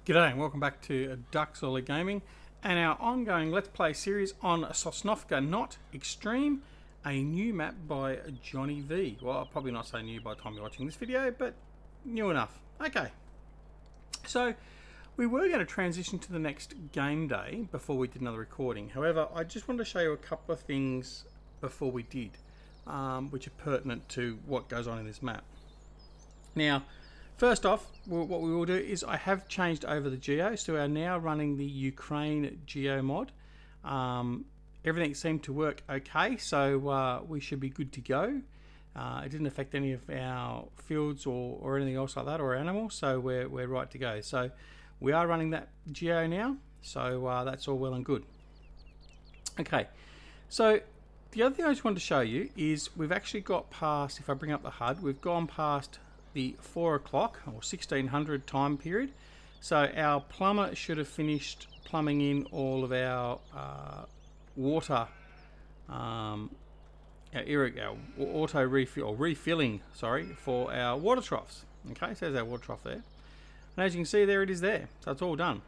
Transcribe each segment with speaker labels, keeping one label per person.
Speaker 1: G'day and welcome back to Duckzorly Gaming and our ongoing Let's Play series on Sosnovka Not Extreme, a new map by Johnny Vee. Well, I'll probably not say new by the time you're watching this video, but new enough. Okay, so we were going to transition to the next game day before we did another recording. However, I just wanted to show you a couple of things before we did, which are pertinent to what goes on in this map. Now, first off, what we will do is I have changed over the geo, so we are now running the Ukraine geo mod. Everything seemed to work okay, so we should be good to go. It didn't affect any of our fields or anything else like that, or animals, so we're right to go. So we are running that geo now, so that's all well and good. Okay, so the other thing I just wanted to show you is we've actually got past, if I bring up the HUD, we've gone past the 4 o'clock or 1600 time period, so our plumber should have finished plumbing in all of our water, our auto refill or refilling, sorry, for our water troughs. Okay, so there's our water trough there, and as you can see, there it is there, so it's all done.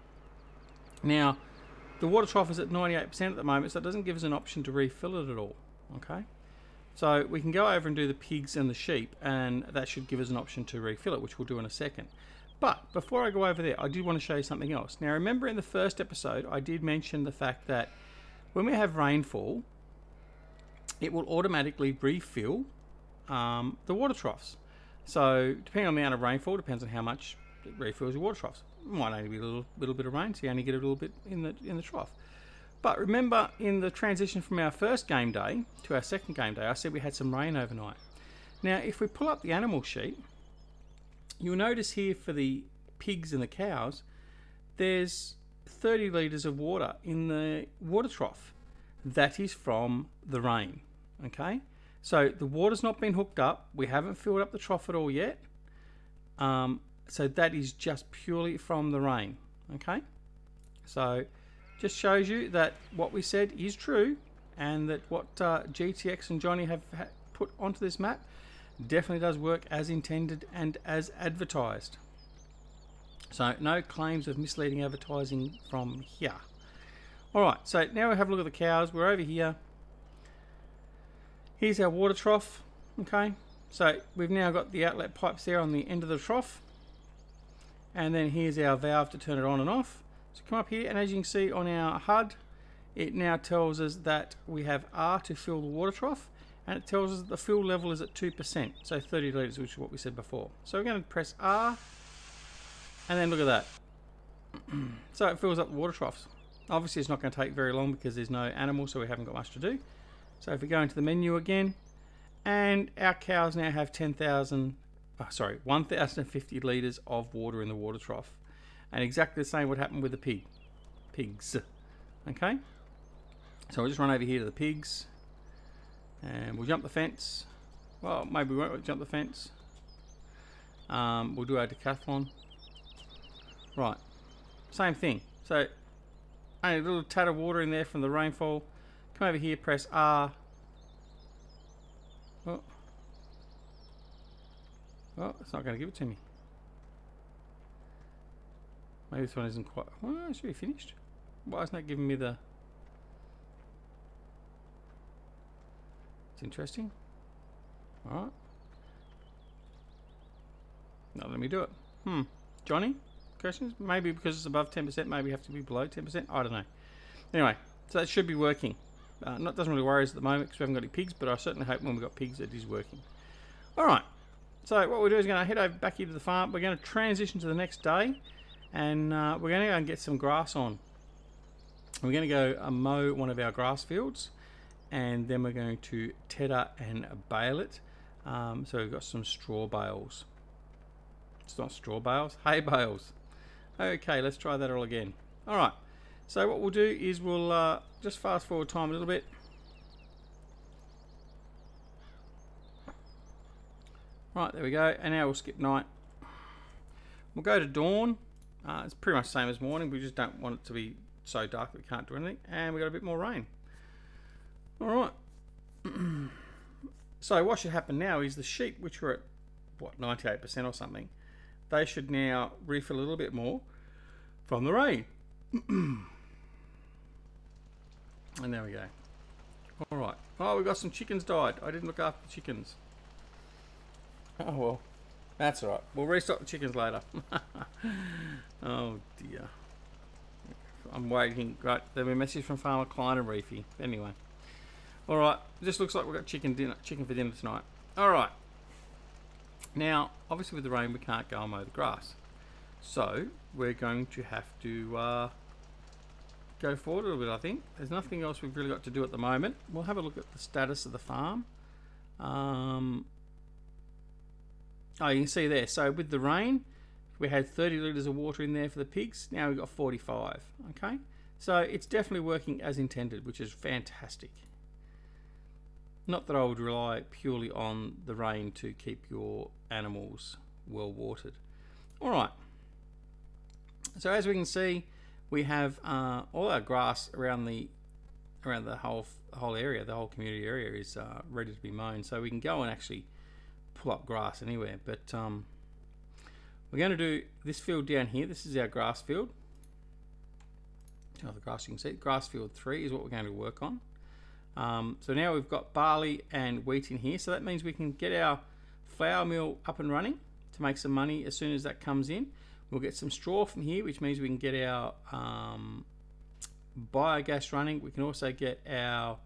Speaker 1: Now the water trough is at 98% at the moment, so it doesn't give us an option to refill it at all. Okay, so we can go over and do the pigs and the sheep, and that should give us an option to refill it, which we'll do in a second. But before I go over there, I do want to show you something else. Now remember, in the first episode I did mention the fact that when we have rainfall, it will automatically refill the water troughs. So depending on the amount of rainfall, depends on how much it refills your water troughs. It might only be a little bit of rain, so you only get a little bit in the trough. But remember, in the transition from our first game day to our second game day, I said we had some rain overnight. Now, if we pull up the animal sheet, you'll notice here for the pigs and the cows, there's 30 litres of water in the water trough. That is from the rain. Okay, so the water's not been hooked up. We haven't filled up the trough at all yet. So that is just purely from the rain. Okay, so just shows you that what we said is true, and that what GTX and Johnny have put onto this map definitely does work as intended and as advertised. So no claims of misleading advertising from here. Alright, so now we have a look at the cows. We're over here. Here's our water trough. Okay, so we've now got the outlet pipes there on the end of the trough, and then here's our valve to turn it on and off. So come up here, and as you can see on our HUD, it now tells us that we have R to fill the water trough, and it tells us that the fill level is at 2%, so 30 litres, which is what we said before. So we're going to press R, and then look at that. So it fills up the water troughs. Obviously it's not going to take very long because there's no animals, so we haven't got much to do. So if we go into the menu again, and our cows now have 1,050 litres of water in the water trough. And exactly the same would happen with the pigs. Okay, so we'll just run over here to the pigs, and we'll jump the fence. Well, maybe we won't jump the fence. We'll do our decathlon. Right, same thing. So only a little tad of water in there from the rainfall. Come over here, press R. Oh, it's not going to give it to me. Maybe this one isn't quite... Well, it should be finished. Why isn't that giving me the... It's interesting. Alright. Not let me do it. Johnny? Questions? Maybe because it's above 10%, maybe you have to be below 10%. I don't know. Anyway, so that should be working. Doesn't really worry us at the moment because we haven't got any pigs, but I certainly hope when we've got pigs it is working. Alright. So what we'll do is going to head over back here to the farm. We're going to transition to the next day. And we're going to go and get some grass on. We're going to go mow one of our grass fields, and then we're going to tedder and bale it. So we've got some straw bales. It's not straw bales, hay bales. Okay, let's try that all again. Alright, so what we'll do is we'll just fast forward time a little bit. Right, there we go, and now we'll skip night. We'll go to dawn. It's pretty much the same as morning. We just don't want it to be so dark that we can't do anything. And we got a bit more rain. Alright. So what should happen now is the sheep, which were at, what, 98% or something, they should now refill a little bit more. from the rain. And there we go. Alright. Oh, we got some chickens died. I didn't look after the chickens. Oh well. That's alright. We'll restock the chickens later. Oh dear. I'm waiting. Right, there'll be a message from Farmer Klein and Reefy. Anyway. Alright. Just looks like we've got chicken for dinner tonight. Alright. Now, obviously with the rain we can't go and mow the grass. So, we're going to have to go forward a little bit, I think. There's nothing else we've really got to do at the moment. We'll have a look at the status of the farm. Oh, you can see there. So with the rain, we had 30 litres of water in there for the pigs. Now we've got 45. Okay, so it's definitely working as intended, which is fantastic. Not that I would rely purely on the rain to keep your animals well watered. All right. So as we can see, we have all our grass around the whole area, the whole community area is ready to be mown. So we can go and actually pull up grass anywhere. But we're going to do this field down here. This is our grass field. The grass you can see. Grass field 3 is what we're going to work on. So now we've got barley and wheat in here. So that means we can get our flour mill up and running to make some money as soon as that comes in. We'll get some straw from here, which means we can get our biogas running. We can also get our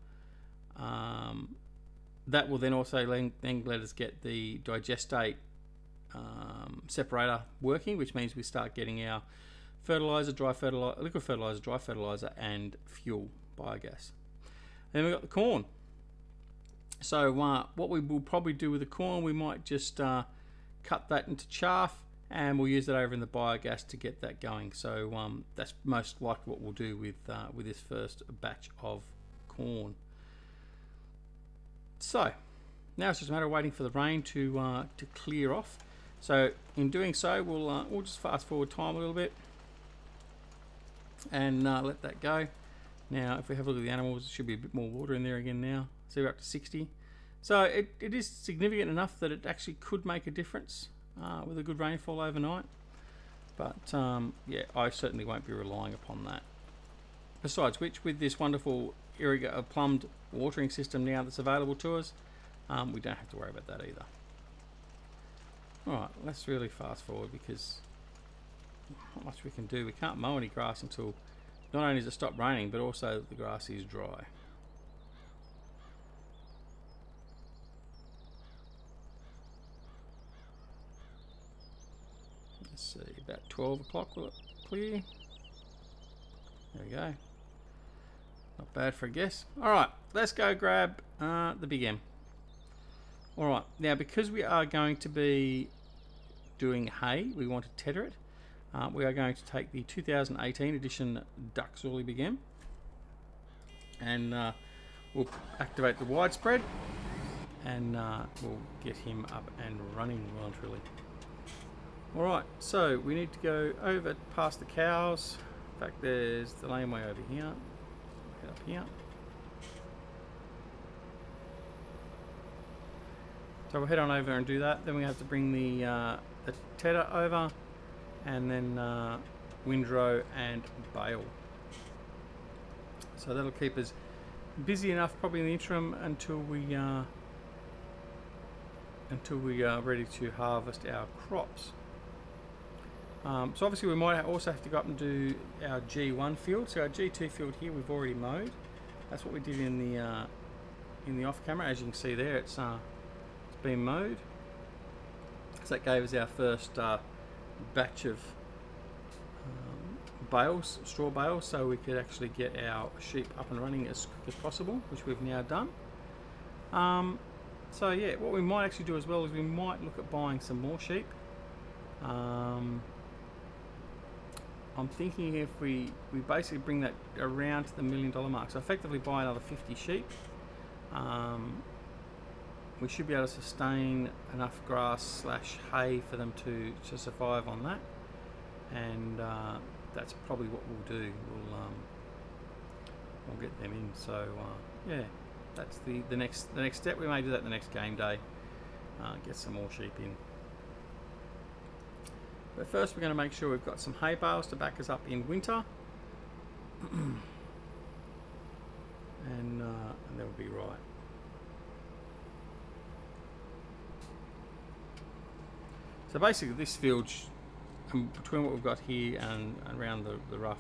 Speaker 1: that will then also then let us get the digestate separator working, which means we start getting our fertilizer, dry fertilizer, liquid fertilizer, dry fertilizer, and fuel biogas. And then we've got the corn. So what we will probably do with the corn, we might just cut that into chaff, and we'll use that over in the biogas to get that going. So that's most likely what we'll do with this first batch of corn. So now it's just a matter of waiting for the rain to clear off. So in doing so, we'll just fast forward time a little bit and let that go. Now if we have a look at the animals, there should be a bit more water in there again now. So we're up to 60. So it is significant enough that it actually could make a difference with a good rainfall overnight. But yeah, I certainly won't be relying upon that. Besides which, with this wonderful plumbed watering system now that's available to us, we don't have to worry about that either. Alright, let's really fast forward because not much we can do. We can't mow any grass until not only does it stop raining, but also the grass is dry. Let's see, about 12 o'clock will it clear? There we go. Not bad for a guess. Alright, let's go grab the big M. Alright, now because we are going to be doing hay, we want to tether it. We are going to take the 2018 edition Duckzorly Big M, and we'll activate the widespread, and we'll get him up and running well and truly. Alright, so we need to go over past the cows. In fact, there's the laneway over here. Head up here. So we'll head on over and do that. Then we have to bring the tedder over, and then windrow and bale. So that'll keep us busy enough probably in the interim until we are ready to harvest our crops. So obviously we might also have to go up and do our G1 field. So our G2 field here we've already mowed. That's what we did in the off camera. As you can see there, it's been mowed. So that gave us our first batch of bales, straw bales, so we could actually get our sheep up and running as quick as possible, which we've now done. So yeah, what we might actually do as well is we might look at buying some more sheep. I'm thinking if we basically bring that around to the $1 million mark, so effectively buy another 50 sheep, we should be able to sustain enough grass / hay for them to survive on that, and that's probably what we'll do. We'll get them in. So yeah, that's the next step. We may do that the next game day. Get some more sheep in. But first we're going to make sure we've got some hay bales to back us up in winter. and that will be right. So basically this field, between what we've got here and around the rough,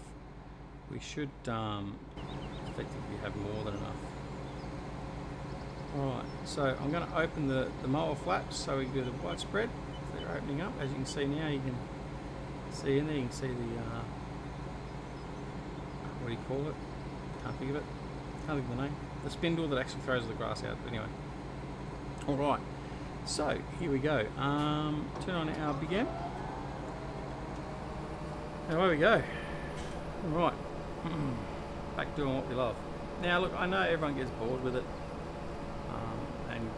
Speaker 1: we should effectively have more than enough. Alright, so I'm going to open the mower flaps so we can do the widespread. So they're opening up. As you can see now, you can see in there, you can see the, what do you call it? Can't think of it. Can't think of the name. The spindle that actually throws the grass out. But anyway. Alright, so here we go. Turn on our big M. And away we go. Alright. Back doing what we love. Now look, I know everyone gets bored with it.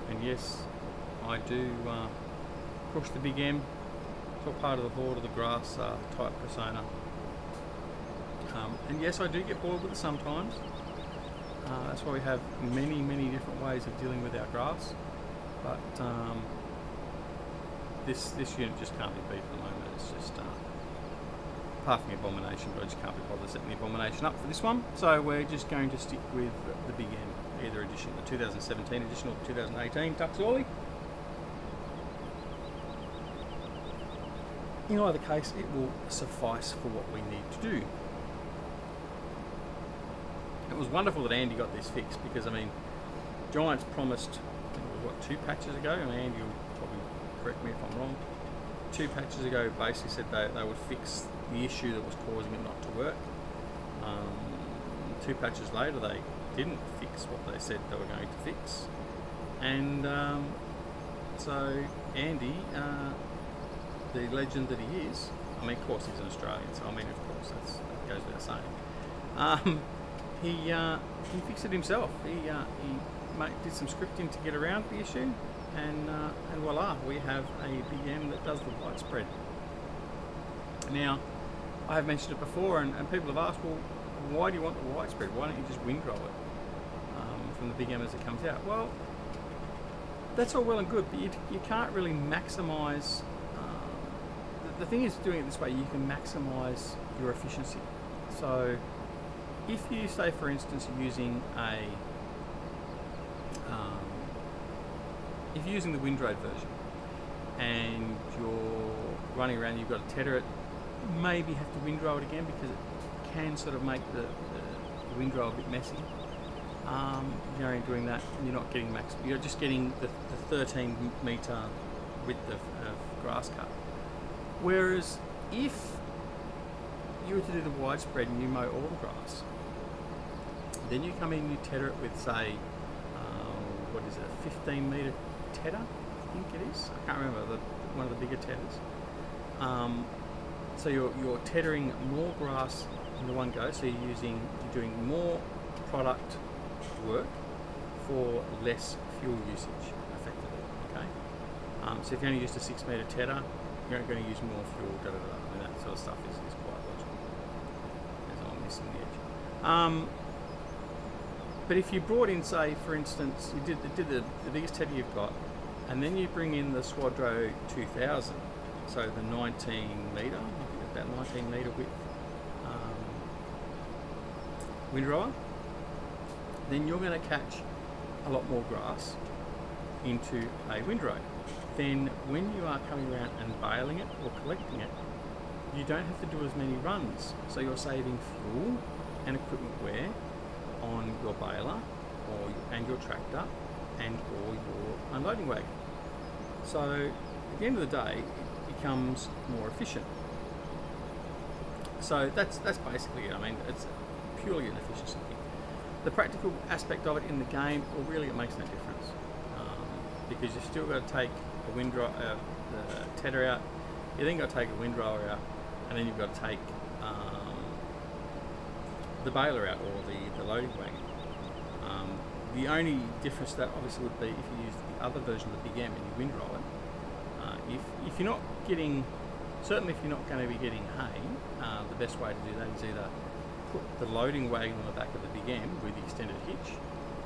Speaker 1: And yes, I do push the big M to a part of the board of the grass type persona. And yes, I do get bored with it sometimes. That's why we have many different ways of dealing with our grass. But this unit just can't be beat at the moment. It's just apart from the abomination, but I just can't be bothered setting the abomination up for this one. So we're just going to stick with the big M, either edition, the 2017 edition or the 2018 Duckzorly. In either case, it will suffice for what we need to do. It was wonderful that Andy got this fixed because, I mean, Giants promised, I think it was what, 2 patches ago? I mean, Andy will probably correct me if I'm wrong. 2 patches ago basically said they would fix the issue that was causing it not to work. 2 patches later they didn't fix what they said they were going to fix. And so Andy, the legend that he is, I mean, of course he's an Australian, so I mean, of course that goes without saying. He fixed it himself. He did some scripting to get around the issue, and voila, we have a big M that does the widespread. Now, I have mentioned it before, and people have asked, well, why do you want the widespread? Why don't you just windrow it from the big M as it comes out? Well, that's all well and good, but you can't really maximise. The thing is, doing it this way, you can maximise your efficiency. So, if you say, for instance, you're using if you're using the windrowed version and you're running around, you've got to tether it, maybe have to windrow it again because it can sort of make the windrow a bit messy. You're only doing that and you're not getting max, you're just getting the 13 metre width of grass cut. Whereas if you were to do the widespread and you mow all the grass, then you come in and you tether it with, say, what is it, a 15 metre tether, I think it is. I can't remember, one of the bigger tethers. So you're tethering more grass in the one go, so you're doing more product work for less fuel usage, effectively. Okay. So if you only used a 6 metre tether, you're going to use more fuel. I mean, that sort of stuff is quite logical. As I'm missing the edge. But if you brought in, say, for instance, you did the biggest tether you've got, and then you bring in the Swadro 2000, so the 19 metre, I think it's about 19 metre width windrower, then you're going to catch a lot more grass into a windrow. Then when you are coming around and baling it or collecting it, you don't have to do as many runs. So you're saving fuel and equipment wear on your baler and your tractor and or your unloading wagon. So at the end of the day, it becomes more efficient. So that's basically it. I mean, it's purely an efficiency thing. The practical aspect of it in the game, well, really it makes no difference because you've still got to take the windrow, the tether out. You then got to take a windrower out, and then you've got to take the baler out, or the loading wagon. The only difference that obviously would be if you use the other version of the Big M and you windrow it. If you're not getting, certainly if you're not going to be getting hay, the best way to do that is either put the loading wagon on the back of the Big M with the extended hitch,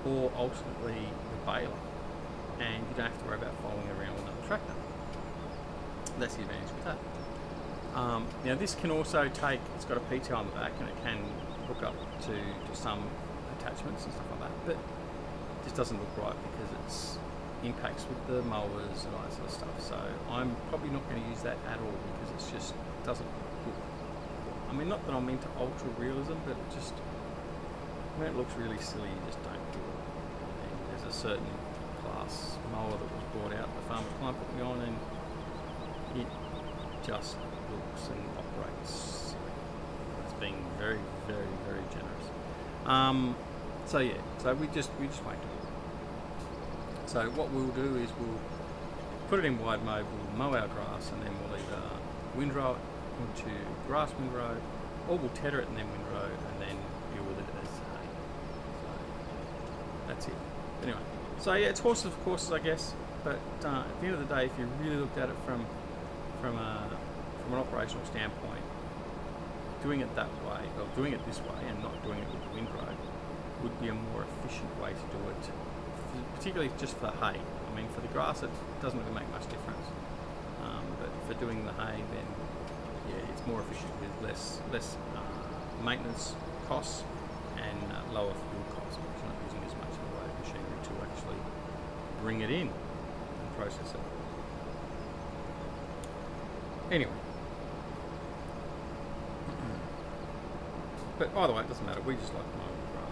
Speaker 1: or ultimately the baler, and you don't have to worry about following around with another tractor. That's the advantage with that. Now this can also take, it's got a PTO on the back and it can hook up to some attachments and stuff like that, but it just doesn't look right because it's impacts with the mowers and all that sort of stuff. So I'm probably not going to use that at all because it's just doesn't look, I mean, not that I'm into ultra realism, but it just, when it looks really silly, you just don't do it. And there's a certain class mower that was brought out, the farmer client put me on, and it just looks and operates as being very, very, very generous. So yeah, so we just wait to it. So what we'll do is we'll put it in wide mode, we'll mow our grass, and then we'll either windrow it into grass windrow, or we'll tether it and then windrow, and then deal with it as hay. So that's it. Anyway, so yeah, it's horses for courses, I guess. But at the end of the day, if you really looked at it from an operational standpoint, doing it that way, or doing it this way, and not doing it with the windrow, would be a more efficient way to do it. Particularly just for hay. I mean, for the grass, it doesn't really make much difference. But for doing the hay, then yeah, it's more efficient with less maintenance costs and lower fuel costs because you're not using as much of the road machinery to actually bring it in and process it. Anyway. But either way, it doesn't matter. We just like mowing the grass.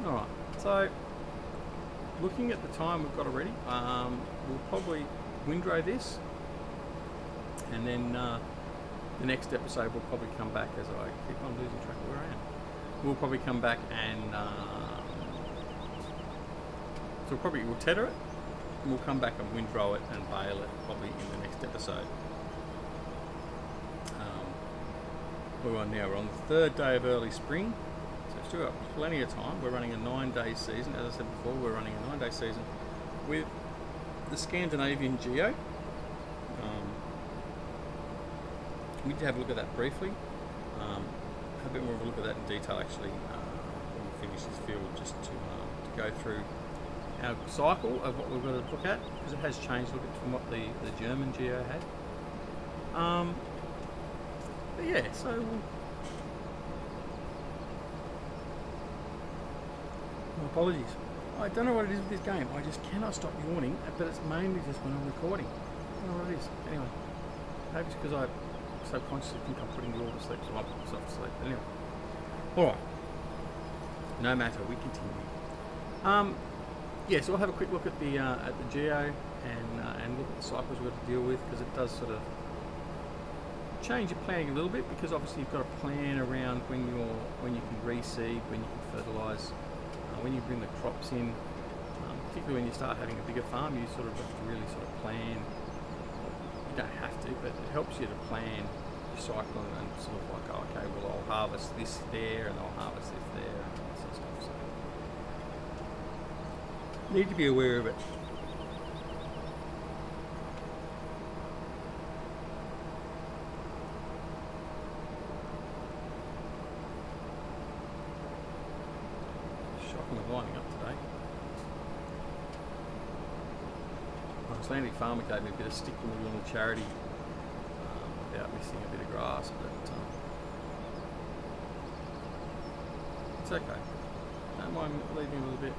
Speaker 1: Alright, so looking at the time we've got already, we'll probably windrow this, and then the next episode we'll probably come back, as I keep on losing track of where I am. We'll probably come back and so we'll tether it, and we'll come back and windrow it and bale it probably in the next episode. We're on now, we're on the 3rd day of early spring, so we've still got plenty of time. We're running a 9-day season, as I said before, we're running a 9-day season with the Scandinavian Geo. We did have a look at that briefly. Have a bit more of a look at that in detail actually when we finish this field, just to go through our cycle of what we've got to look at, because it has changed a little bit from what the German Geo had. But yeah, so my apologies. I don't know what it is with this game. I just cannot stop yawning, but it's mainly just when I'm recording. I don't know what it is. Anyway, maybe it's because I subconsciously think I'm putting you all to sleep, so I put myself to sleep. But anyway, alright, no matter, we continue. Yeah, so we'll have a quick look at the Geo and look at the cycles we've got to deal with, because it does sort of change your planning a little bit, because obviously you've got to plan around when you can reseed, when you can fertilise, when you bring the crops in. Particularly when you start having a bigger farm, you sort of have to really sort of plan. You don't have to, but it helps you to plan your cycle and sort of like, oh, okay, well, I'll harvest this there and I'll harvest this there and all that sort of stuff. So need to be aware of it. Shocking with lining up today. Icelandic Farmer gave me a bit of stick when we were on the charity about missing a bit of grass, but it's okay. Don't mind leaving a little bit.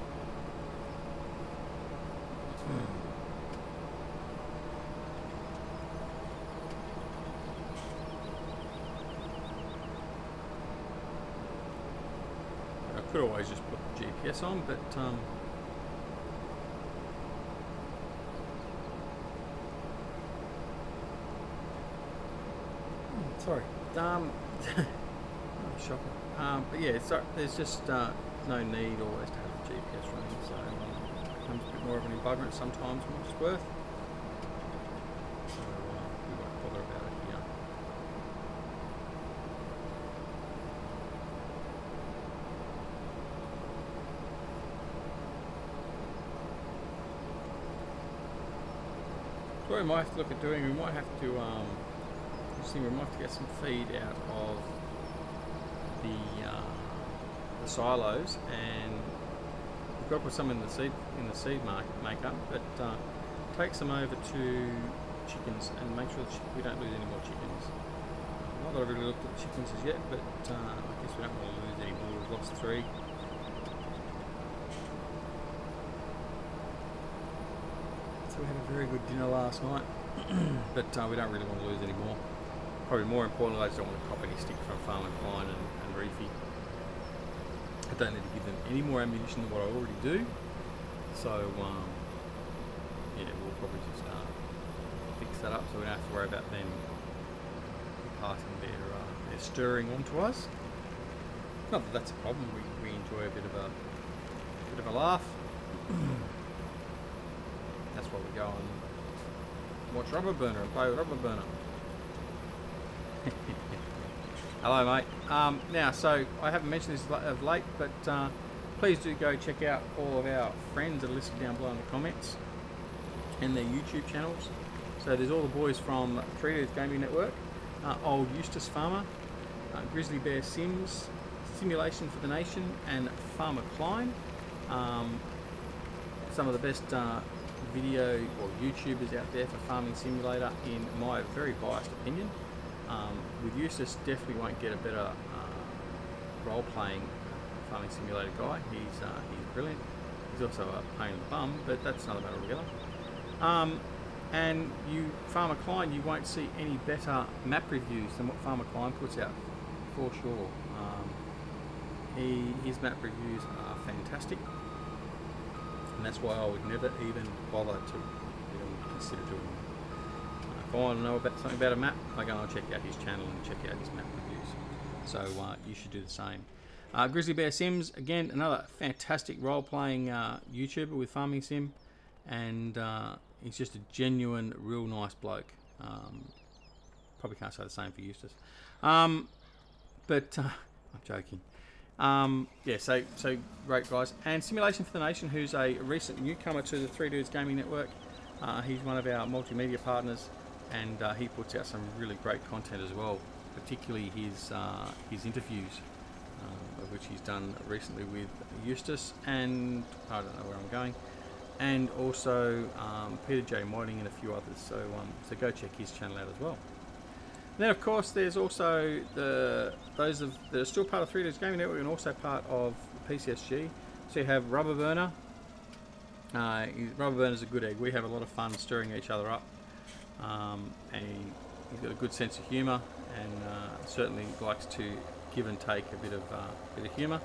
Speaker 1: I could always just put the GPS on, but sorry. Oh, shocking. But yeah, so there's just no need always to have the GPS running, so it becomes a bit more of an embarrassment sometimes when it's worth. So we won't bother about it here. So what we might have to look at doing, we might have to I think we might have to get some feed out of the silos, and we've got to put some in the seed makeup, but take some over to chickens and make sure that we don't lose any more chickens. Not that I've really looked at the chickens as yet, but I guess we don't want to lose any more. We've lost 3. So we had a very good dinner last night, but we don't really want to lose any more. Probably more importantly, I just don't want to cop any stick from Farming Simulatr and Reefy. I don't need to give them any more ammunition than what I already do. So yeah, we'll probably just fix that up so we don't have to worry about them passing their stirring onto us. Not that that's a problem. We enjoy a bit of a laugh. That's why we go and watch Rubber Burner and play with Rubber Burner. Hello, mate. Now, so I haven't mentioned this of late, but please do go check out all of our friends that are listed down below in the comments and their YouTube channels. So there's all the boys from 3D's Gaming Network, old Eustace Pharmer, Grizzly Bear Sims, Simulation for the Nation, and Farmer Klein. Some of the best video or YouTubers out there for Farming Simulator, in my very biased opinion. With Eustace, definitely won't get a better role-playing Farming Simulator guy. He's brilliant. He's also a pain in the bum, but that's another matter altogether. And Farmer Klein, you won't see any better map reviews than what Farmer Klein puts out, for sure. His map reviews are fantastic, and that's why I would never even bother to even consider doing them. If I want to know something about a map, I go and check out his channel and check out his map reviews. So you should do the same. Grizzly Bear Sims, again, another fantastic role-playing YouTuber with Farming Sim, and he's just a genuine, real nice bloke. Probably can't say the same for Eustace, but I'm joking. Yeah, so great guys. And Simulation for the Nation, who's a recent newcomer to the 3D's Gaming Network. He's one of our multimedia partners, and he puts out some really great content as well, particularly his interviews, of which he's done recently with Eustace, and I don't know where I'm going, and also Peter J. Modding and a few others. So go check his channel out as well. And then of course there's also those that are still part of 3D's Gaming Network and also part of PCSG. So you have Rubber Burner. Rubber Burner's a good egg. We have a lot of fun stirring each other up, and he's got a good sense of humour, and certainly likes to give and take a bit of humour.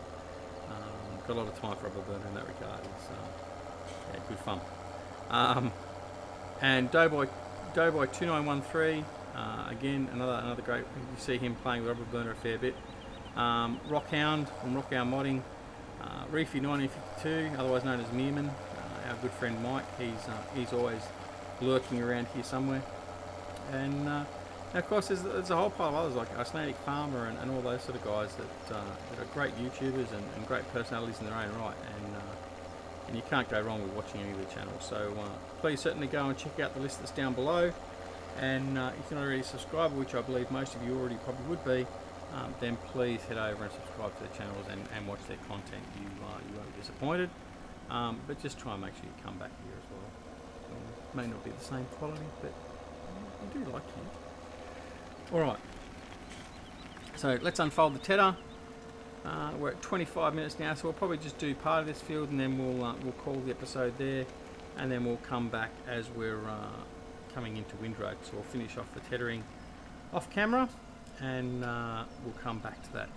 Speaker 1: Got a lot of time for Rubber Burner in that regard. It's yeah, good fun. And Doughboy 2913. Again, another great. You see him playing with Rubber Burner a fair bit. Rockhound from Rockhound Modding. Reefy 1952, otherwise known as Meerman. Our good friend Mike. He's always lurking around here somewhere. And of course, there's a whole pile of others like Icelandic Farmer and all those sort of guys that are great YouTubers and great personalities in their own right. And you can't go wrong with watching any of their channels. So please certainly go and check out the list that's down below. And if you're not already a subscriber, which I believe most of you already probably would be, then please head over and subscribe to their channels and watch their content. You won't be disappointed, but just try and make sure you come back here as well. It may not be the same quality, but I do like you. Alright, so let's unfold the tedder. We're at 25 minutes now, so we'll probably just do part of this field and then we'll call the episode there, and then we'll come back as we're coming into windrow. So we'll finish off the tethering off camera, and we'll come back to that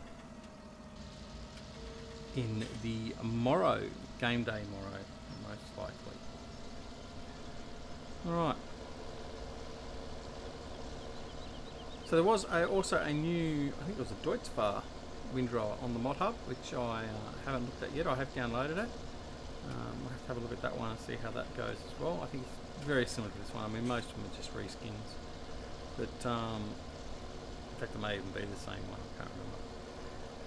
Speaker 1: in the morrow, game day morrow, most likely. Alright. So there was also a new, I think it was a Duckzorly windrower on the mod hub, which I haven't looked at yet. I have downloaded it. We'll have to have a look at that one and see how that goes as well. I think it's very similar to this one. I mean, most of them are just reskins, but in fact it may even be the same one, I can't remember.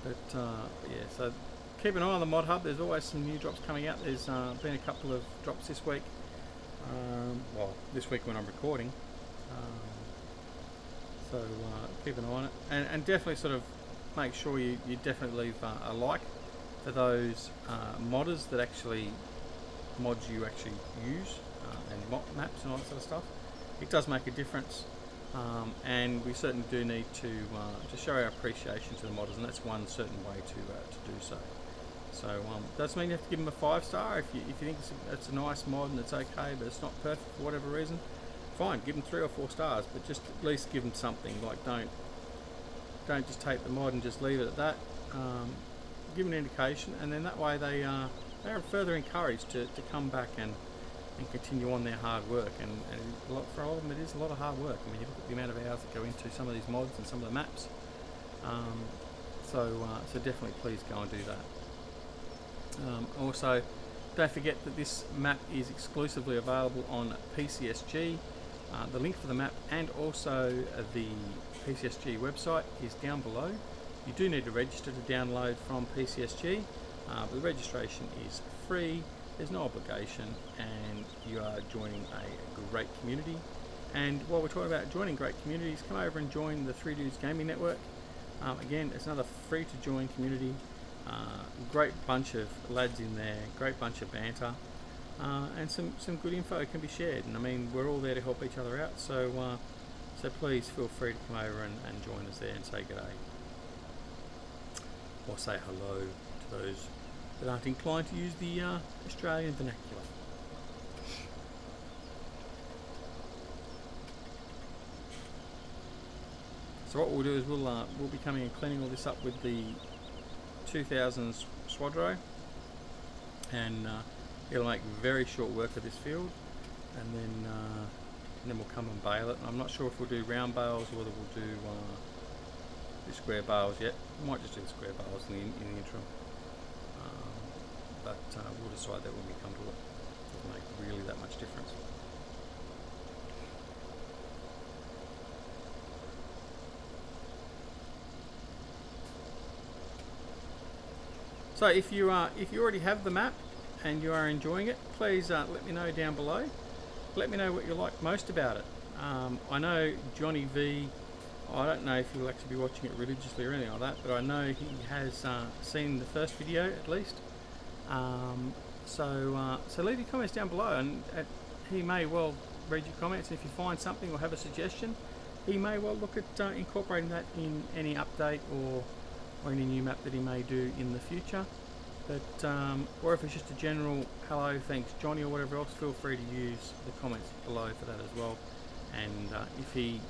Speaker 1: But yeah, so keep an eye on the mod hub. There's always some new drops coming out. There's been a couple of drops this week, well, this week when I'm recording, So keep an eye on it, and definitely sort of make sure you definitely leave a like for those modders that actually mods you actually use and maps and all that sort of stuff. It does make a difference, and we certainly do need to show our appreciation to the modders, and that's one certain way to do so. So doesn't mean you have to give them a 5-star. If you think it's a nice mod and it's okay, but it's not perfect for whatever reason, fine, give them 3 or 4 stars, but just at least give them something. Like don't just take the mod and just leave it at that. Give an indication, and then that way they are further encouraged to come back and continue on their hard work. And for a lot of them, it is a lot of hard work. I mean, you look at the amount of hours that go into some of these mods and some of the maps. So definitely please go and do that. Also, don't forget that this map is exclusively available on PCSG. The link for the map and also the PCSG website is down below. You do need to register to download from PCSG, but the registration is free, there's no obligation, and you are joining a great community. And while we're talking about joining great communities, come over and join the 3 Dudes Gaming Network. Again, it's another free to join community. Great bunch of lads in there, great bunch of banter, and some good info can be shared. And I mean, we're all there to help each other out, so please feel free to come over and join us there and say g'day, or say hello to those that aren't inclined to use the Australian vernacular. So what we'll do is we'll be coming and cleaning all this up with the 2000s Swadro, and it'll make very short work of this field, and then we'll come and bale it. And I'm not sure if we'll do round bales or whether we'll do square bales yet. We might just do the square bales in the interim, but we'll decide that when we come to it. It doesn't make really that much difference. So if you already have the map and you are enjoying it, please let me know down below. Let me know what you like most about it. I know Johnny Vee, I don't know if he'll actually be watching it religiously or anything like that, but I know he has seen the first video at least. So leave your comments down below, and he may well read your comments, and if you find something or have a suggestion, he may well look at incorporating that in any update or any new map that he may do in the future. But or if it's just a general hello, thanks Johnny, or whatever else, feel free to use the comments below for that as well. And if he,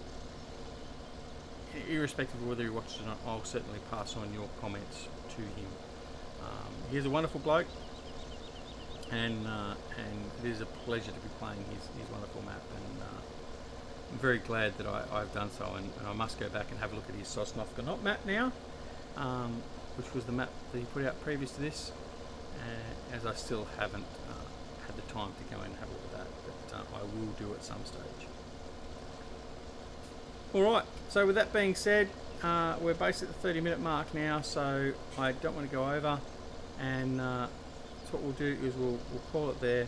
Speaker 1: irrespective of whether he watches it or not, I'll certainly pass on your comments to him. He's a wonderful bloke, and it is a pleasure to be playing his wonderful map, and I'm very glad that I've done so, and I must go back and have a look at his Sosnovka Not map now, which was the map that he put out previous to this, as I still haven't had the time to go and have a look at that, but I will do at some stage. Alright, so with that being said, we're basically at the 30-minute mark now, so I don't want to go over, and so what we'll do is we'll call it there,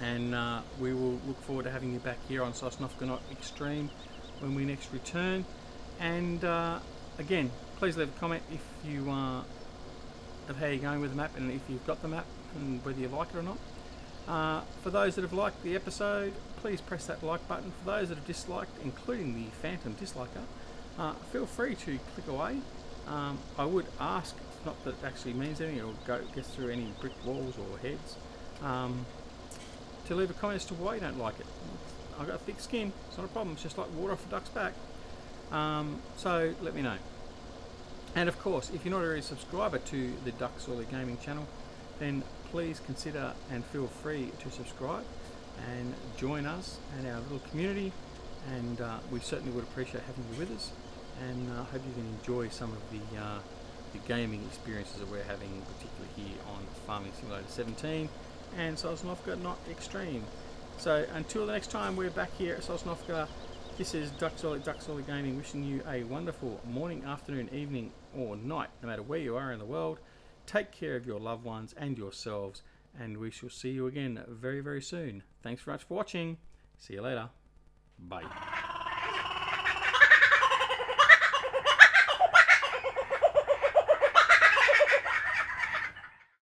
Speaker 1: and we will look forward to having you back here on Sosnovka Not Extreme when we next return. And again, please leave a comment if you of how you're going with the map, and if you've got the map and whether you like it or not. For those that have liked the episode, please press that like button. For those that have disliked, including the phantom disliker, feel free to click away. I would ask, not that it actually means anything, it'll get through any brick walls or heads, to leave a comment as to why you don't like it. I've got a thick skin, it's not a problem, it's just like water off a duck's back. So let me know. And of course, if you're not already a subscriber to the Duckzorly gaming channel, then please consider and feel free to subscribe and join us and our little community, and we certainly would appreciate having you with us, and I hope you can enjoy some of the gaming experiences that we're having, particularly here on Farming Simulatr 17 and Sosnovka Not Extreme. So until the next time we're back here at Sosnovka, this is Duckzorly Gaming, wishing you a wonderful morning, afternoon, evening or night, no matter where you are in the world. Take care of your loved ones and yourselves, and we shall see you again very, very soon. Thanks very much for watching. See you later. Bye.